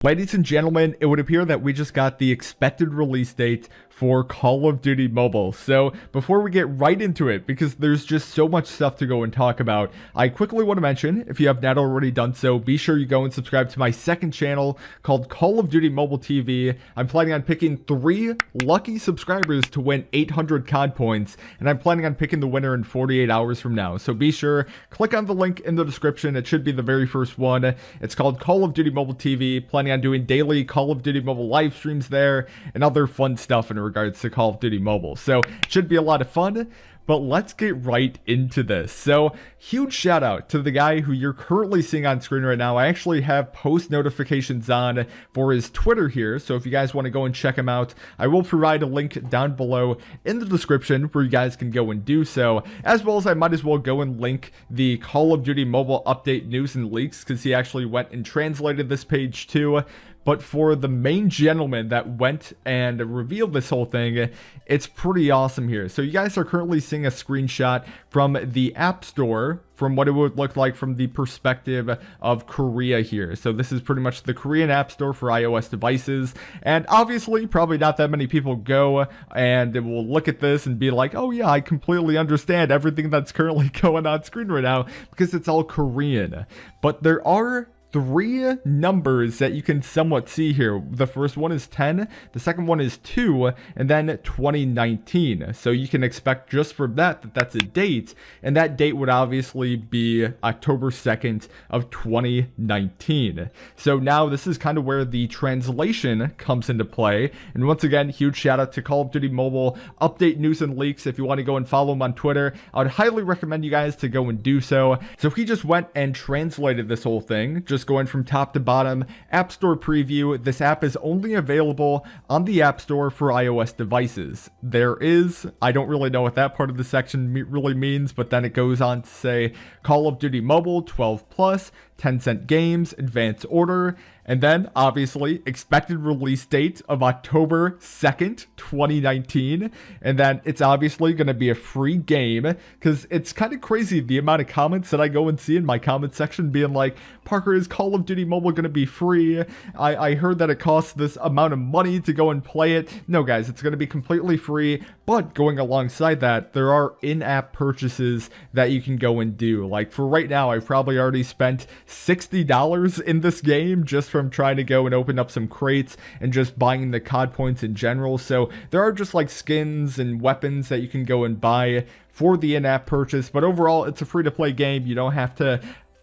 Ladies and gentlemen, it would appear that we just got the expected release date for Call of Duty Mobile. So before we get right into it, because there's just so much stuff to go and talk about, I quickly want to mention, if you have not already done so, be sure you go and subscribe to my second channel called Call of Duty Mobile TV. I'm planning on picking 3 lucky subscribers to win 800 COD points, and I'm planning on picking the winner in 48 hours from now. So be sure, click on the link in the description. It should be the very first one. It's called Call of Duty Mobile TV. Planning on doing daily Call of Duty Mobile live streams there and other fun stuff in regards to Call of Duty Mobile. So it should be a lot of fun. But let's get right into this. So huge shout out to the guy who you're currently seeing on screen right now. I actually have post notifications on for his Twitter here. So if you guys want to go and check him out, I will provide a link down below in the description where you guys can go and do so. As well as I might as well go and link the Call of Duty Mobile update news and leaks, because he actually went and translated this page too. But for the main gentleman that went and revealed this whole thing, it's pretty awesome here. So you guys are currently seeing a screenshot from the App Store, from what it would look like from the perspective of Korea here. So this is pretty much the Korean App Store for iOS devices. And obviously, probably not that many people go and will look at this and be like, oh yeah, I completely understand everything that's currently going on screen right now, because it's all Korean. But there are 3 numbers that you can somewhat see here. The first one is 10, the second one is 2, and then 2019. So you can expect just for that that's a date, and that date would obviously be October 2nd of 2019. So now this is kind of where the translation comes into play. And once again, huge shout out to Call of Duty Mobile update news and leaks. If you want to go and follow him on Twitter, I would highly recommend you guys to go and do so. So he just went and translated this whole thing, just going from top to bottom. App Store preview. This app is only available on the App Store for iOS devices. There is, I don't really know what that part of the section really means, but then it goes on to say Call of Duty Mobile 12 plus, Tencent Games, Advanced Order, and then obviously expected release date of October 2nd, 2019. And then it's obviously going to be a free game, because it's kind of crazy the amount of comments that I go and see in my comment section being like, Parker, is Call of Duty Mobile going to be free? I heard that it costs this amount of money to go and play it. No guys, it's going to be completely free. But going alongside that, there are in-app purchases that you can go and do. Like for right now, I've probably already spent $60 in this game just from trying to go and open up some crates and just buying the COD points in general. So there are just like skins and weapons that you can go and buy for the in-app purchase. But overall, it's a free-to-play game. You don't have to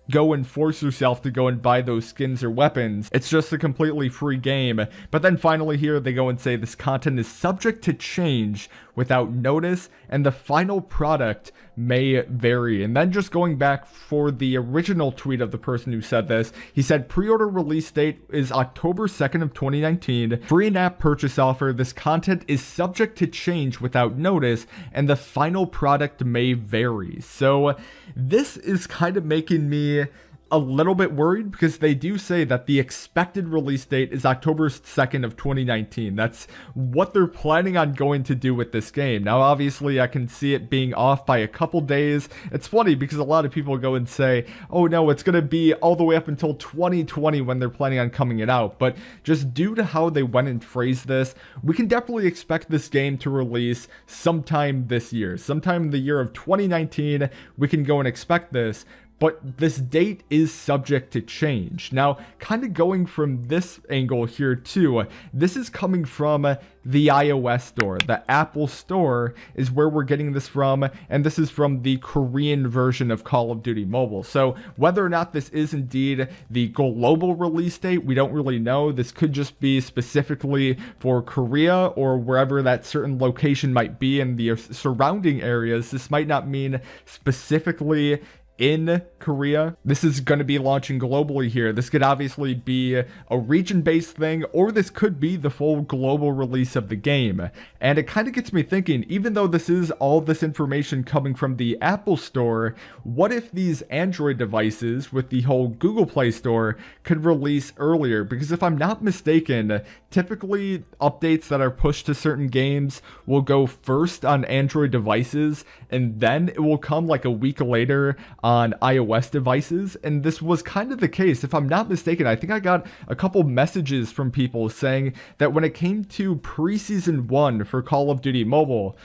go and force yourself to go and buy those skins or weapons. It's just a completely free game. But then finally here, they go and say this content is subject to change without notice, and the final product may vary. And then just going back for the original tweet of the person who said this, he said pre-order release date is October 2nd of 2019. Free in-app purchase offer. This content is subject to change without notice, and the final product may vary. So this is kind of making me a little bit worried, because they do say that the expected release date is October 2nd of 2019. That's what they're planning on going to do with this game. Now, obviously, I can see it being off by a couple days. It's funny because a lot of people go and say, oh no, it's going to be all the way up until 2020 when they're planning on coming it out. But just due to how they went and phrased this, we can definitely expect this game to release sometime this year. Sometime in the year of 2019, we can go and expect this. But this date is subject to change. Now, kind of going from this angle here too, this is coming from the iOS store. The Apple Store is where we're getting this from, and this is from the Korean version of Call of Duty Mobile. So whether or not this is indeed the global release date, we don't really know. This could just be specifically for Korea or wherever that certain location might be in the surrounding areas. This might not mean specifically in Korea. This is going to be launching globally here. This could obviously be a region-based thing, or this could be the full global release of the game. And it kind of gets me thinking, even though this is all this information coming from the Apple Store, what if these Android devices with the whole Google Play Store could release earlier? Because if I'm not mistaken, typically updates that are pushed to certain games will go first on Android devices, and then it will come like a week later on iOS devices, and this was kind of the case. If I'm not mistaken, I think I got a couple messages from people saying that when it came to preseason 1 for Call of Duty Mobile,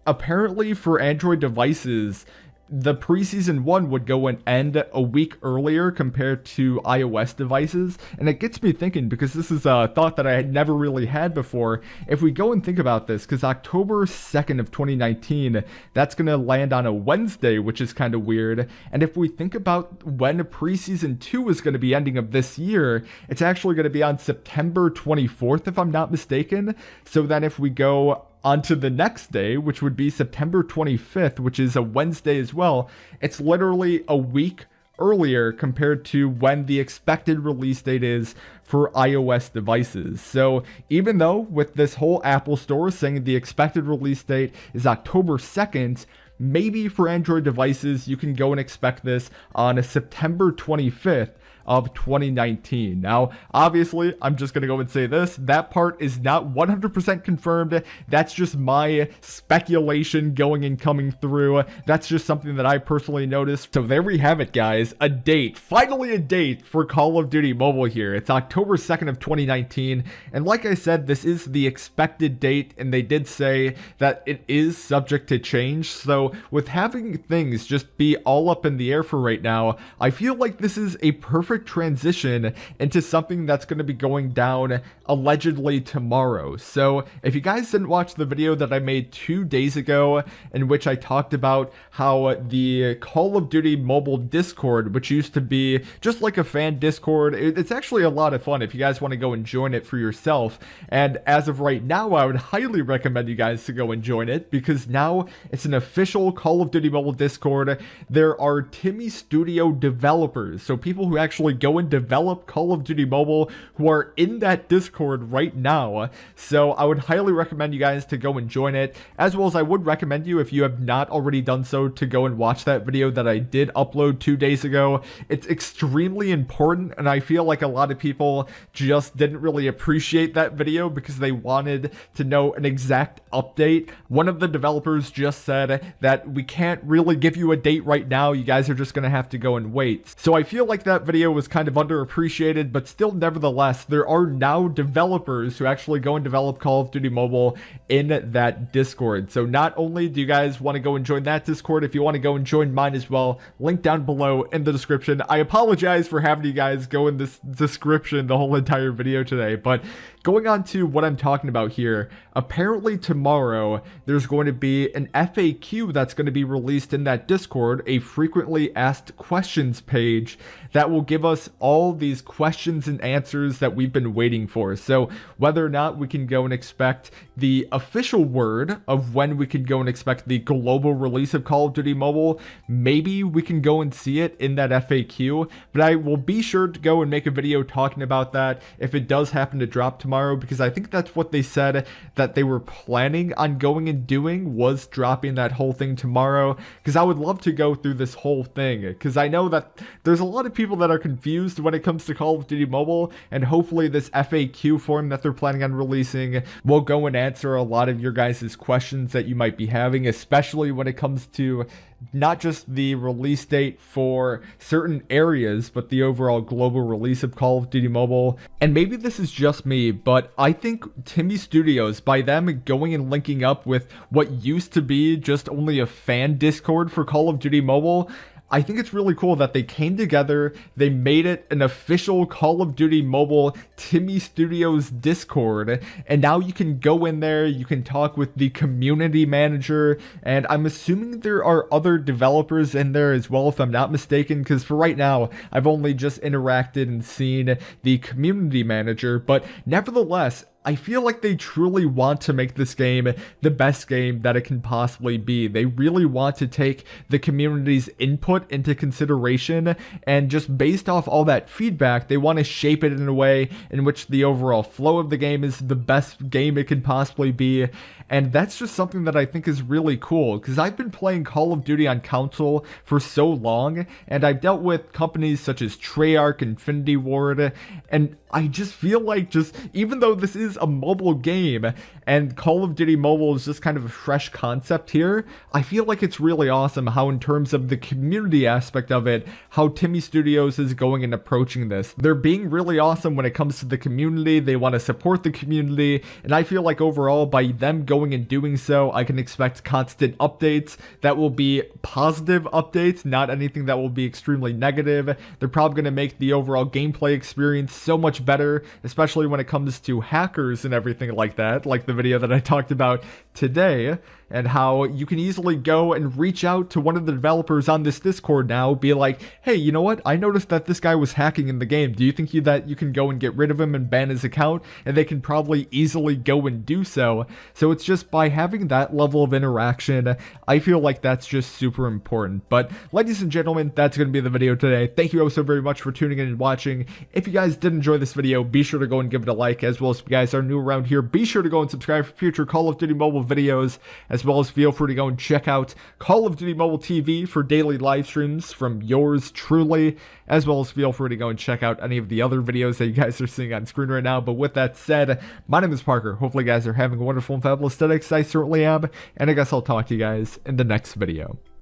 apparently for Android devices, the preseason 1 would go and end a week earlier compared to iOS devices. And it gets me thinking, because this is a thought that I had never really had before. If we go and think about this, because October 2nd of 2019, that's going to land on a Wednesday, which is kind of weird. And if we think about when preseason 2 is going to be ending of this year, it's actually going to be on September 24th, if I'm not mistaken. So then if we go onto the next day, which would be September 25th, which is a Wednesday as well, it's literally a week earlier compared to when the expected release date is for iOS devices. So even though with this whole Apple Store saying the expected release date is October 2nd, maybe for Android devices, you can go and expect this on September 25th of 2019. Now, obviously, I'm just going to go and say this. That part is not 100% confirmed. That's just my speculation going and coming through. That's just something that I personally noticed. So there we have it, guys. A date. Finally a date for Call of Duty Mobile here. It's October 2nd of 2019. And like I said, this is the expected date. And they did say that it is subject to change. So with having things just be all up in the air for right now, I feel like this is a perfect transition into something that's going to be going down allegedly tomorrow. So if you guys didn't watch the video that I made 2 days ago in which I talked about how the Call of Duty Mobile Discord, which used to be just like a fan Discord, it's actually a lot of fun if you guys want to go and join it for yourself. And as of right now, I would highly recommend you guys to go and join it, because now it's an official Call of Duty Mobile Discord. There are Timmy Studio developers, so people who actually go and develop Call of Duty Mobile, who are in that Discord right now. So I would highly recommend you guys to go and join it, as well as I would recommend you, if you have not already done so, to go and watch that video that I did upload 2 days ago. It's extremely important, and I feel like a lot of people just didn't really appreciate that video because they wanted to know an exact update. One of the developers just said that we can't really give you a date right now, you guys are just gonna have to go and wait. So I feel like that video was kind of underappreciated, but still, nevertheless, there are now developers who actually go and develop Call of Duty Mobile in that Discord. So not only do you guys want to go and join that Discord, if you want to go and join mine as well, link down below in the description. I apologize for having you guys go in this description the whole entire video today, but going on to what I'm talking about here, apparently tomorrow there's going to be an FAQ that's going to be released in that Discord, a frequently asked questions page that will give us all these questions and answers that we've been waiting for. So whether or not we can go and expect the official word of when we can go and expect the global release of Call of Duty Mobile, maybe we can go and see it in that FAQ, but I will be sure to go and make a video talking about that if it does happen to drop tomorrow, because I think that's what they said that they were planning on going and doing, was dropping that whole thing tomorrow, because I would love to go through this whole thing, because I know that there's a lot of people that are confused when it comes to Call of Duty Mobile, and hopefully this FAQ form that they're planning on releasing will go and answer a lot of your guys' questions that you might be having, especially when it comes to not just the release date for certain areas, but the overall global release of Call of Duty Mobile. And maybe this is just me, but I think Timmy Studios, by them going and linking up with what used to be just only a fan Discord for Call of Duty Mobile, I think it's really cool that they came together, they made it an official Call of Duty Mobile Timmy Studios Discord, and now you can go in there, you can talk with the community manager, and I'm assuming there are other developers in there as well, if I'm not mistaken, because for right now, I've only just interacted and seen the community manager, but nevertheless, I feel like they truly want to make this game the best game that it can possibly be. They really want to take the community's input into consideration, and just based off all that feedback, they want to shape it in a way in which the overall flow of the game is the best game it can possibly be. And that's just something that I think is really cool, because I've been playing Call of Duty on console for so long, and I've dealt with companies such as Treyarch, Infinity Ward, and I just feel like, just even though this is a mobile game, and Call of Duty Mobile is just kind of a fresh concept here. I feel like it's really awesome how, in terms of the community aspect of it, how Timmy Studios is going and approaching this. They're being really awesome when it comes to the community. They want to support the community, and I feel like overall, by them going and doing so, I can expect constant updates that will be positive updates, not anything that will be extremely negative. They're probably going to make the overall gameplay experience so much better, especially when it comes to hackers and everything like that, like the video that I talked about today, and how you can easily go and reach out to one of the developers on this Discord now, be like, hey, you know what? I noticed that this guy was hacking in the game. Do you think that you can go and get rid of him and ban his account? And they can probably easily go and do so. So it's just by having that level of interaction, I feel like that's just super important. But ladies and gentlemen, that's going to be the video today. Thank you all so very much for tuning in and watching. If you guys did enjoy this video, be sure to go and give it a like, as well as if you guys are new around here, be sure to go and subscribe for future Call of Duty Mobile videos, as well as feel free to go and check out Call of Duty Mobile TV for daily live streams from yours truly, as well as feel free to go and check out any of the other videos that you guys are seeing on screen right now. But with that said, my name is Parker. Hopefully you guys are having a wonderful and fabulous day, 'cause I certainly am, and I guess I'll talk to you guys in the next video.